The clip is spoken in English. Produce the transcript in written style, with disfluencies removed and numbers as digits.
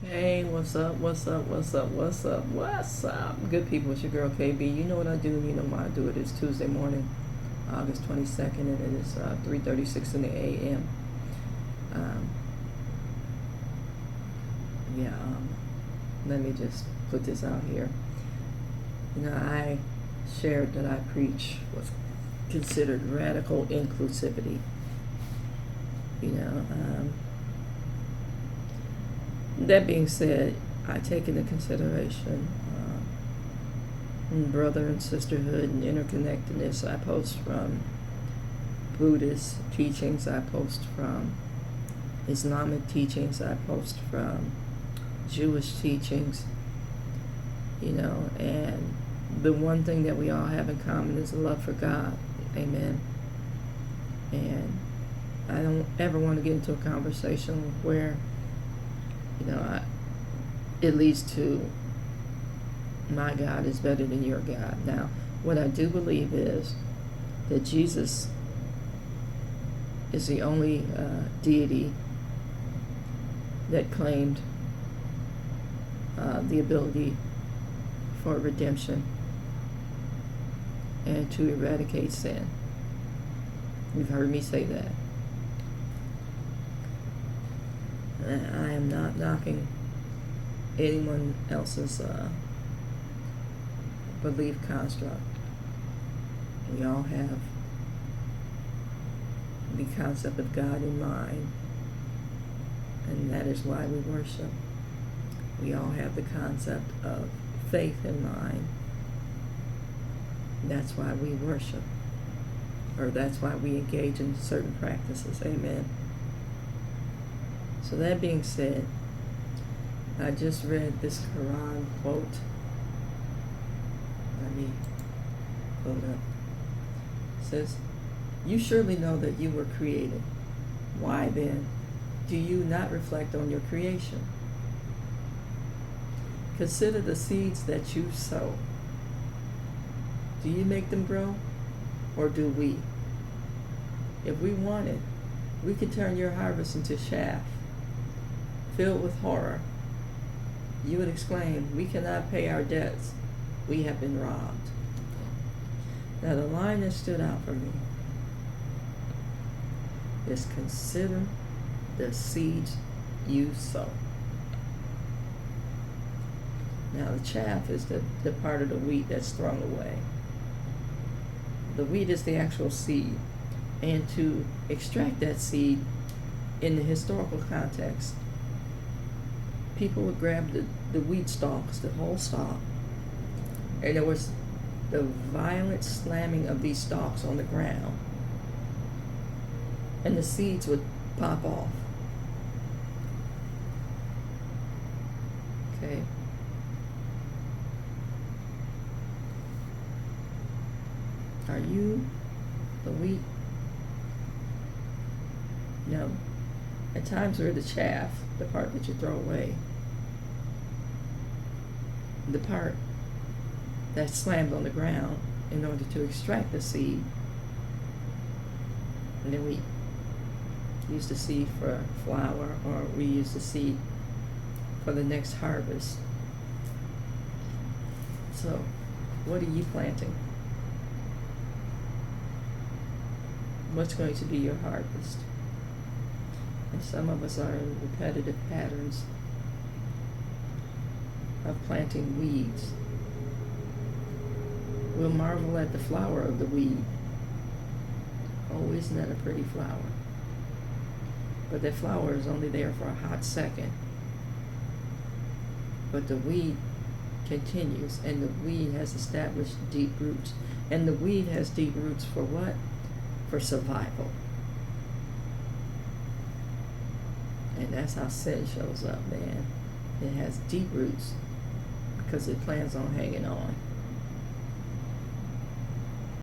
Hey, what's up? What's up? What's up? What's up? What's up? Good people, it's your girl KB. You know what I do, you know why I do it. It's Tuesday morning, August 22nd, and it is 3:36 in the a.m. Um, yeah, let me just put this out here. You know, I shared that I preach what's considered radical inclusivity. You know, that being said, I take into consideration brother and sisterhood and interconnectedness. I post from Buddhist teachings, I post from Islamic teachings, I post from Jewish teachings, you know, and the one thing that we all have in common is a love for God. Amen. And I don't ever want to get into a conversation where, you know, it leads to my God is better than your God. Now, what I do believe is that Jesus is the only deity that claimed the ability for redemption and to eradicate sin. You've heard me say that. I am not knocking anyone else's belief construct. We all have the concept of God in mind, and that is why we worship. We all have the concept of faith in mind. That's why we worship, or that's why we engage in certain practices. Amen. So that being said, I just read this Quran quote. Let me pull it up. It says, "You surely know that you were created. Why then do you not reflect on your creation? Consider the seeds that you sow. Do you make them grow, or do we? If we wanted, we could turn your harvest into chaff. Filled with horror, you would exclaim, 'We cannot pay our debts. We have been robbed.'" Now, the line that stood out for me is consider the seeds you sow. Now, the chaff is the part of the wheat that's thrown away. The wheat is the actual seed. And to extract that seed in the historical context, people would grab the wheat stalks, the whole stalk, and there was the violent slamming of these stalks on the ground, and the seeds would pop off. Okay. Are you the wheat? No. At times we're the chaff, the part that you throw away. The part that's slammed on the ground in order to extract the seed. And then we use the seed for flour, or we use the seed for the next harvest. So, what are you planting? What's going to be your harvest? And some of us are in repetitive patterns of planting weeds. We'll marvel at the flower of the weed. Oh, isn't that a pretty flower? But that flower is only there for a hot second. But the weed continues, and the weed has established deep roots. And the weed has deep roots for what? For survival. And that's how sin shows up, man. It has deep roots because it plans on hanging on.